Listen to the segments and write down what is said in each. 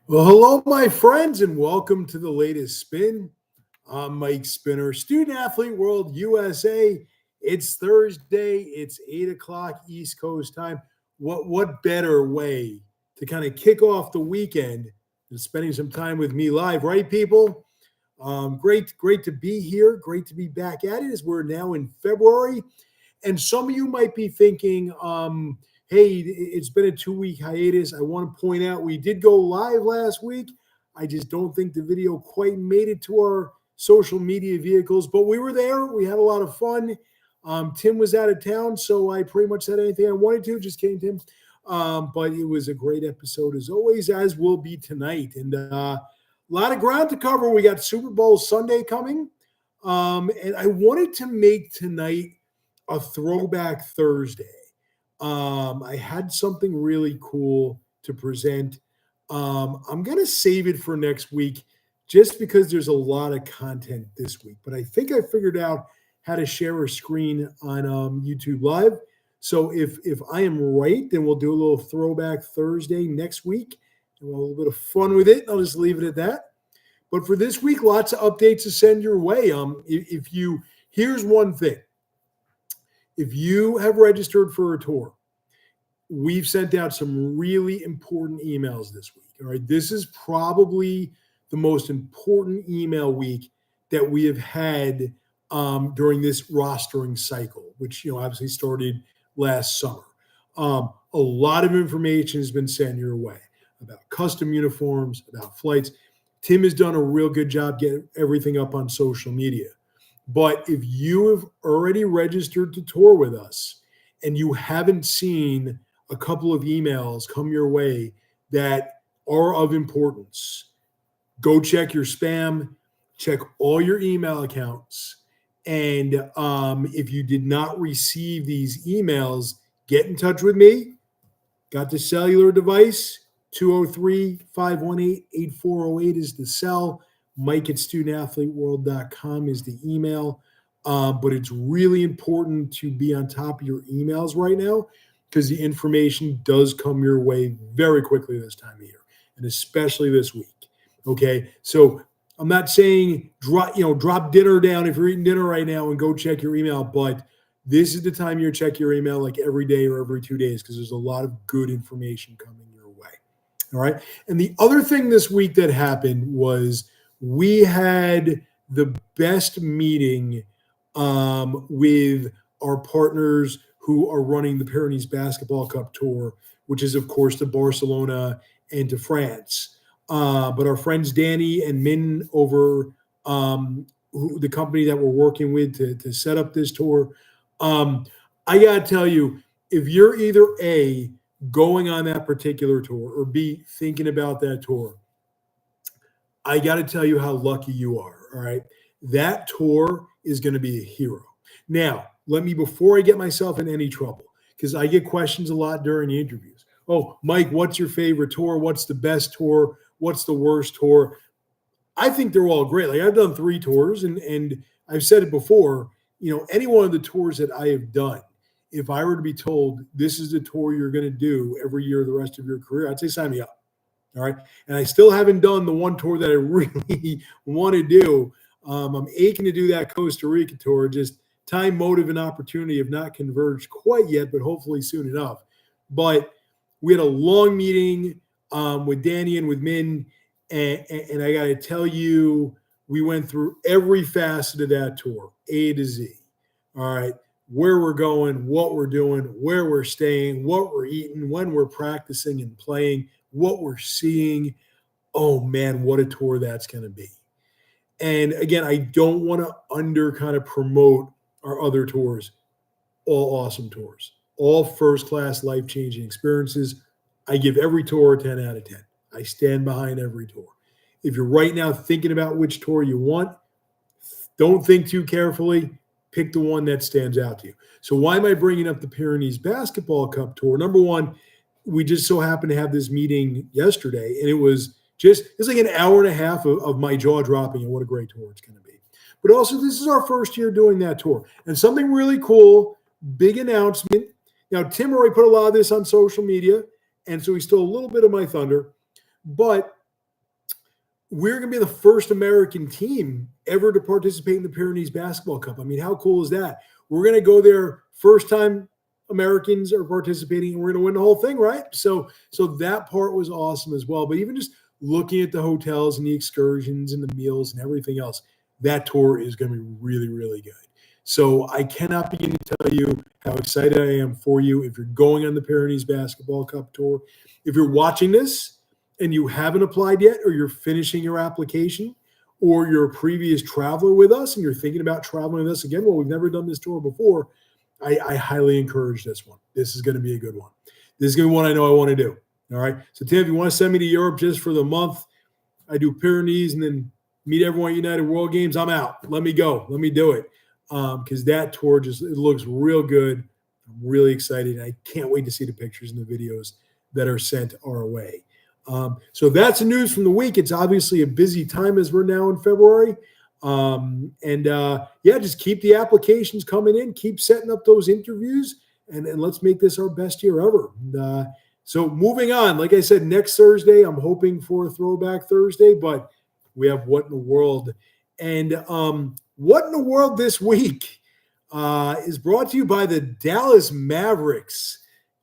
Well, hello, my friends, and welcome to the latest spin. I'm Mike Spinner, Student Athlete World USA. It's Thursday. It's 8 o'clock East Coast time. What better way to kind of kick off the weekend than spending some time with me live, right, people? Great to be here. Great to be back at it as we're now in February. And some of you might be thinking, hey, it's been a 2 week hiatus. I want to point out we did go live last week. I just don't think the video quite made it to our social media vehicles, but we were there. We had a lot of fun. Tim was out of town, so I pretty much said anything I wanted to. Just kidding, Tim. But it was a great episode as always, as will be tonight. And a lot of ground to cover. We got Super Bowl Sunday coming. And I wanted to make tonight a throwback Thursday. I had something really cool to present. I'm going to save it for next week just because there's a lot of content this week. But I think I figured out how to share a screen on YouTube Live. So if I am right, then we'll do a little throwback Thursday next week. And we'll have a little bit of fun with it. I'll just leave it at that. But for this week, lots of updates to send your way. Here's one thing. If you have registered for a tour, we've sent out some really important emails this week. All right. This is probably the most important email week that we have had during this rostering cycle, which, obviously started last summer. A lot of information has been sent your way about custom uniforms, about flights. Tim has done a real good job getting everything up on social media. But if you have already registered to tour with us and you haven't seen a couple of emails come your way that are of importance, go check your spam, check all your email accounts. And if you did not receive these emails, get in touch with me. Got the cellular device, 203-518-8408 is the cell. Mike at studentathleteworld.com is the email. But it's really important to be on top of your emails right now because the information does come your way very quickly this time of year, and especially this week. Okay, so I'm not saying drop dinner down if you're eating dinner right now and go check your email, but this is the time you check your email like every day or every 2 days because there's a lot of good information coming your way. All right, and the other thing this week that happened was we had the best meeting with our partners who are running the Pyrenees Basketball Cup Tour, which is, of course, to Barcelona and to France. But our friends Danny and Min over the company that we're working with to set up this tour, I got to tell you, if you're either A, going on that particular tour, or B, thinking about that tour, I got to tell you how lucky you are, all right? That tour is going to be a hero. Now, before I get myself in any trouble, because I get questions a lot during the interviews. Oh, Mike, what's your favorite tour? What's the best tour? What's the worst tour? I think they're all great. Like I've done 3 tours, and I've said it before, any one of the tours that I have done, if I were to be told this is the tour you're going to do every year the rest of your career, I'd say sign me up. All right. And I still haven't done the one tour that I really want to do. I'm aching to do that Costa Rica tour. Just time, motive, and opportunity have not converged quite yet, but hopefully soon enough. But we had a long meeting with Danny and with Min. And I got to tell you, we went through every facet of that tour, A to Z. All right. Where we're going, what we're doing, where we're staying, what we're eating, when we're practicing and playing, what we're seeing. Oh, man, what a tour that's going to be. And again, I don't want to kind of promote our other tours. All awesome tours, all first-class, life-changing experiences. I give every tour a 10 out of 10. I stand behind every tour. If you're right now thinking about which tour you want, don't think too carefully. Pick the one that stands out to you. So why am I bringing up the Pyrenees Basketball Cup Tour? Number one, we just so happened to have this meeting yesterday, and it's like an hour and a half of my jaw dropping and what a great tour it's going to be. But also, this is our first year doing that tour. And something really cool, big announcement. Now, Tim already put a lot of this on social media, and so he stole a little bit of my thunder. But we're going to be the first American team ever to participate in the Pyrenees Basketball Cup. I mean, how cool is that? We're going to go there, first time Americans are participating, and we're going to win the whole thing, right? So that part was awesome as well. But even just looking at the hotels and the excursions and the meals and everything else, that tour is going to be really, really good. So I cannot begin to tell you how excited I am for you if you're going on the Pyrenees Basketball Cup tour. If you're watching this and you haven't applied yet, or you're finishing your application, or you're a previous traveler with us and you're thinking about traveling with us again, well, we've never done this tour before, I highly encourage this one. This is going to be a good one. This is going to be one I know I want to do. All right. So, Tim, if you want to send me to Europe just for the month, I do Pyrenees and then meet everyone at United World Games, I'm out. Let me go. Let me do it. Because that tour it looks real good. I'm really excited. I can't wait to see the pictures and the videos that are sent our way. So that's the news from the week. It's obviously a busy time as we're now in February. Just keep the applications coming in, keep setting up those interviews, and let's make this our best year ever. So moving on, like I said, next Thursday, I'm hoping for a throwback Thursday, but we have What in the World. And What in the World this week is brought to you by the Dallas Mavericks.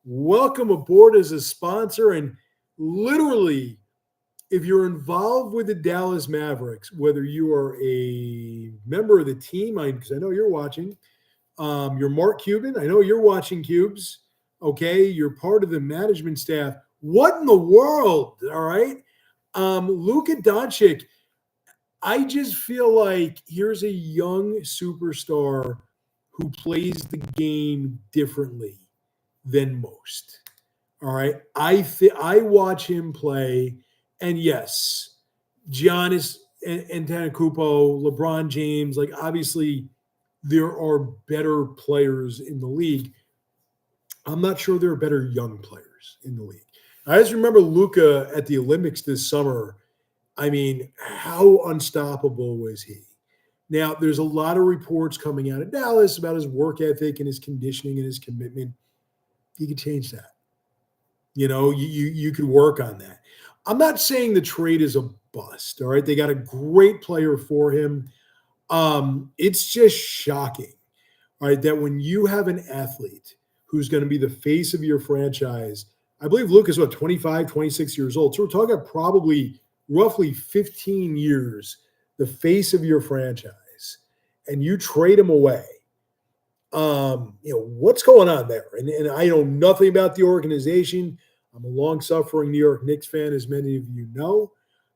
Welcome aboard as a sponsor. And literally, if you're involved with the Dallas Mavericks, whether you are a member of the team, because I know you're watching, you're Mark Cuban, I know you're watching Cubes, okay? You're part of the management staff. What in the world, all right? Luka Doncic, I just feel like here's a young superstar who plays the game differently than most. All right. I watch him play, and yes, Giannis Antetokounmpo, LeBron James, like obviously there are better players in the league. I'm not sure there are better young players in the league. I just remember Luka at the Olympics this summer. I mean, how unstoppable was he? Now, there's a lot of reports coming out of Dallas about his work ethic and his conditioning and his commitment. You could change that. You know, you could work on that. I'm not saying the trade is a bust, all right? They got a great player for him. It's just shocking, all right, that when you have an athlete who's going to be the face of your franchise, I believe Luka's, 25, 26 years old. So we're talking about probably roughly 15 years, the face of your franchise, and you trade him away. What's going on there? And I know nothing about the organization. I'm a long-suffering New York Knicks fan, as many of you know.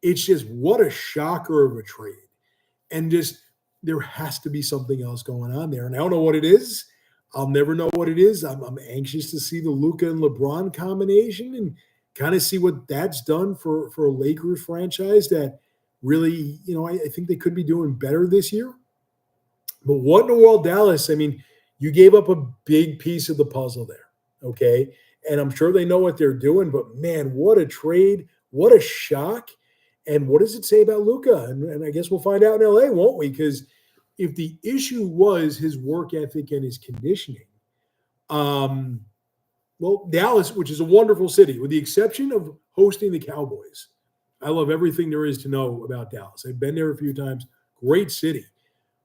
It's just what a shocker of a trade. And just there has to be something else going on there. And I don't know what it is. I'll never know what it is. I'm anxious to see the Luka and LeBron combination and kind of see what that's done for a Lakers franchise that really, I think they could be doing better this year. But what in the world, Dallas? I mean, you gave up a big piece of the puzzle there, okay? And I'm sure they know what they're doing, but man, what a trade. What a shock. And what does it say about Luka? And I guess we'll find out in LA, won't we? Because if the issue was his work ethic and his conditioning, Dallas, which is a wonderful city, with the exception of hosting the Cowboys, I love everything there is to know about Dallas. I've been there a few times. Great city.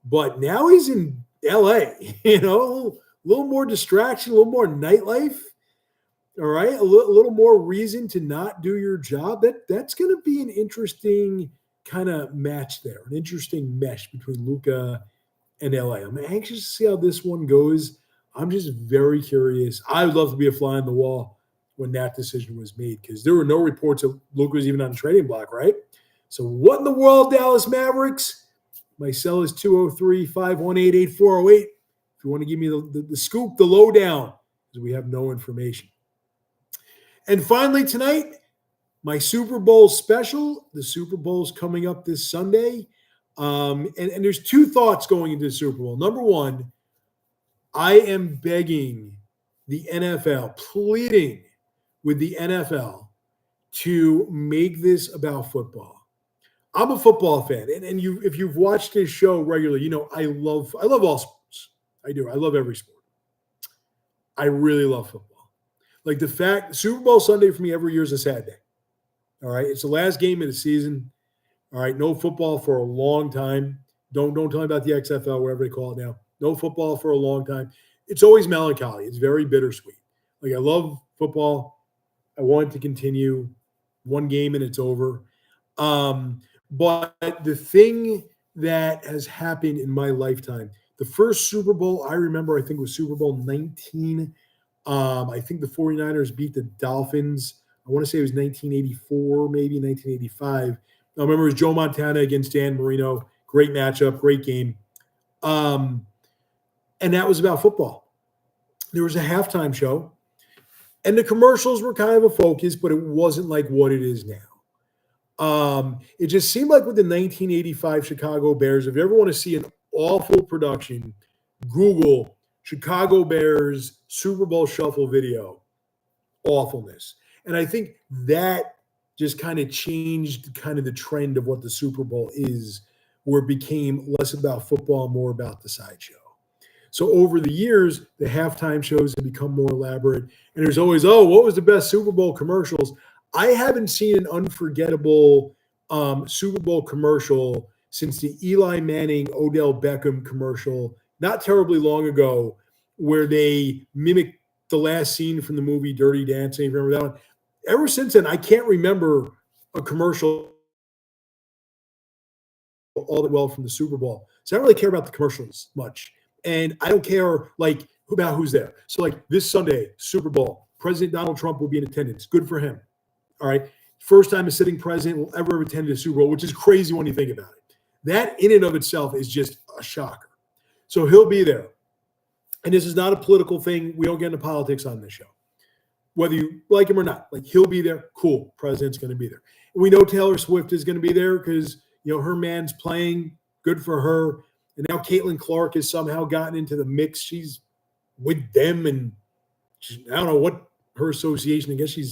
But now he's in LA, a little more distraction, a little more nightlife. All right, a little more reason to not do your job. That's going to be an interesting kind of match there, an interesting mesh between Luka and LA. I'm anxious to see how this one goes. I'm just very curious. I would love to be a fly on the wall when that decision was made because there were no reports that Luka was even on the trading block, right? So what in the world, Dallas Mavericks? My cell is 203-518-8408. If you want to give me the scoop, the lowdown, because we have no information. And finally tonight, my Super Bowl special. The Super Bowl is coming up this Sunday. And there's two thoughts going into the Super Bowl. Number one, I am begging the NFL, pleading with the NFL to make this about football. I'm a football fan. And if you've watched this show regularly, I love all sports. I do. I love every sport. I really love football. Like the fact, Super Bowl Sunday for me every year is a sad day. All right. It's the last game of the season. All right, no football for a long time. Don't tell me about the XFL, wherever they call it now. No football for a long time. It's always melancholy. It's very bittersweet. Like I love football. I want it to continue. One game and it's over. But the thing that has happened in my lifetime, the first Super Bowl I remember, I think was Super Bowl 19. I think the 49ers beat the Dolphins. I want to say it was 1984, maybe 1985. I remember it was Joe Montana against Dan Marino. Great matchup, great game. And that was about football. There was a halftime show, and the commercials were kind of a focus, but it wasn't like what it is now. It just seemed like with the 1985 Chicago Bears, if you ever want to see an awful production, Google Chicago Bears Super Bowl Shuffle video. Awfulness. And I think that just kind of changed kind of the trend of what the Super Bowl is, where it became less about football, more about the sideshow. So over the years, the halftime shows have become more elaborate. And there's always, oh, what was the best Super Bowl commercials? I haven't seen an unforgettable Super Bowl commercial since the Eli Manning, Odell Beckham commercial, not terribly long ago, where they mimicked the last scene from the movie Dirty Dancing. Remember that one? Ever since then, I can't remember a commercial all that well from the Super Bowl. So I don't really care about the commercials much. And I don't care like about who's there. So like this Sunday, Super Bowl, President Donald Trump will be in attendance. Good for him. All right. First time a sitting president will ever have attended a Super Bowl, which is crazy when you think about it. That in and of itself is just a shocker. So he'll be there. And this is not a political thing. We don't get into politics on this show. Whether you like him or not, like he'll be there. Cool. President's going to be there. And we know Taylor Swift is going to be there because, you know, her man's playing. Good for her. And now Caitlin Clark has somehow gotten into the mix. She's with them, and I don't know what her association. I guess she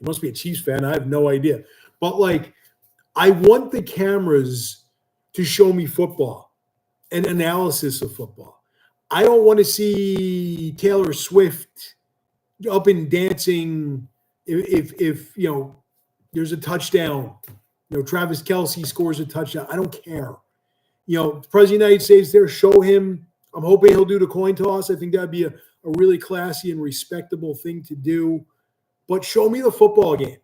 must be a Chiefs fan. I have no idea. But like, I want the cameras to show me football and analysis of football. I don't want to see Taylor Swift up and dancing if you know there's a touchdown. You know, Travis Kelce scores a touchdown. I don't care. You know, the President of the United States there, show him. I'm hoping he'll do the coin toss. I think that'd be a really classy and respectable thing to do. But show me the football game.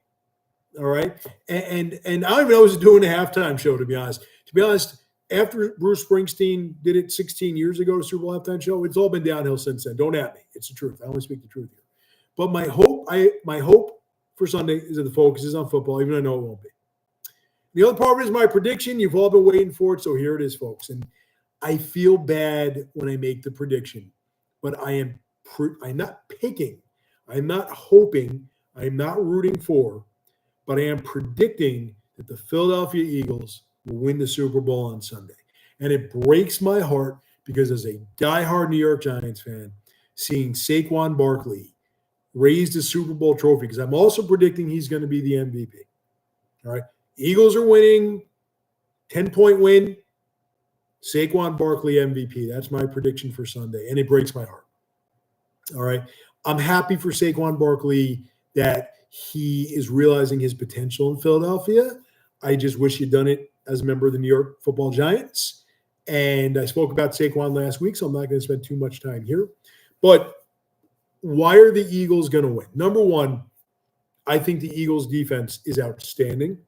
All right. And I don't even know who's doing a halftime show, to be honest. To be honest, after Bruce Springsteen did it 16 years ago, Super Bowl halftime show, it's all been downhill since then. Don't at me. It's the truth. I only speak the truth here. But my hope for Sunday is that the focus is on football, even though I know it won't be. The other part of it is my prediction. You've all been waiting for it, so here it is, folks. And I feel bad when I make the prediction, but I'm not picking. I'm not hoping. I'm not rooting for, but I am predicting that the Philadelphia Eagles will win the Super Bowl on Sunday. And it breaks my heart because as a diehard New York Giants fan, seeing Saquon Barkley raise the Super Bowl trophy, because I'm also predicting he's going to be the MVP. All right. Eagles are winning, 10-point win. Saquon Barkley MVP. That's my prediction for Sunday, and it breaks my heart. All right. I'm happy for Saquon Barkley that he is realizing his potential in Philadelphia. I just wish he'd done it as a member of the New York Football Giants. And I spoke about Saquon last week, so I'm not going to spend too much time here. But why are the Eagles going to win? Number one, I think the Eagles' defense is outstanding.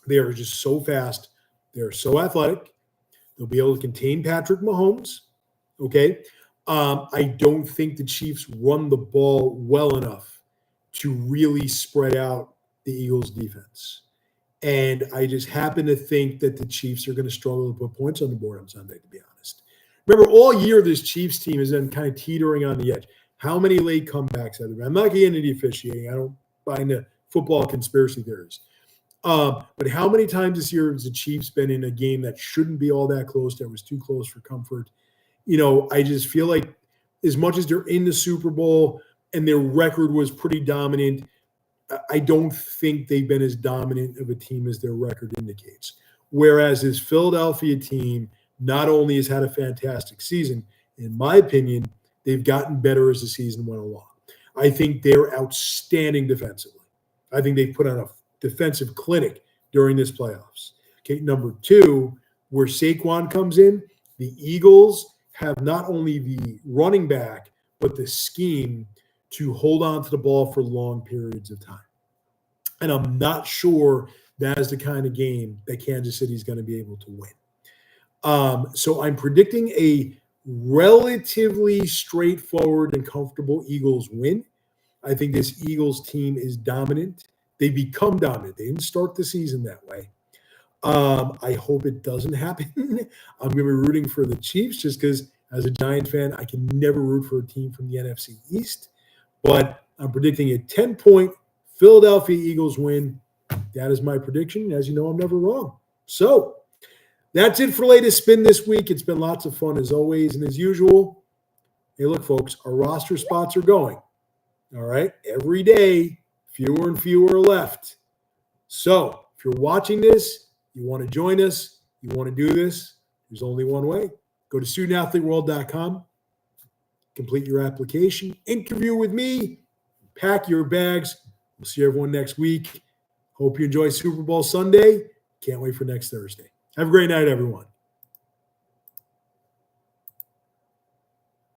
They are just so fast. They're so athletic. They'll be able to contain Patrick Mahomes. Okay. I don't think the Chiefs run the ball well enough to really spread out the Eagles' defense. And I just happen to think that the Chiefs are going to struggle to put points on the board on Sunday, to be honest. Remember, all year this Chiefs team has been kind of teetering on the edge. How many late comebacks have there been? I'm not getting into the officiating. I don't buy into football conspiracy theories. But how many times this year has the Chiefs been in a game that shouldn't be all that close, that was too close for comfort? You know, I just feel like as much as they're in the Super Bowl and their record was pretty dominant, I don't think they've been as dominant of a team as their record indicates. Whereas this Philadelphia team not only has had a fantastic season, in my opinion, they've gotten better as the season went along. I think they're outstanding defensively. I think they've put on a defensive clinic during this playoffs. Okay, number two, where Saquon comes in, the Eagles have not only the running back, but the scheme to hold on to the ball for long periods of time. And I'm not sure that is the kind of game that Kansas City is going to be able to win. So I'm predicting a relatively straightforward and comfortable Eagles win. I think this Eagles team is dominant. They become dominant. They didn't start the season that way. I hope it doesn't happen. I'm going to be rooting for the Chiefs just because, as a Giant fan, I can never root for a team from the NFC East. But I'm predicting a 10-point Philadelphia Eagles win. That is my prediction. As you know, I'm never wrong. So that's it for Latest Spin this week. It's been lots of fun as always. And as usual, hey, look, folks, our roster spots are going. All right. Every day, fewer and fewer are left. So if you're watching this, you want to join us, you want to do this, there's only one way. Go to studentathleteworld.com, complete your application, interview with me, pack your bags. We'll see everyone next week. Hope you enjoy Super Bowl Sunday. Can't wait for next Thursday. Have a great night, everyone.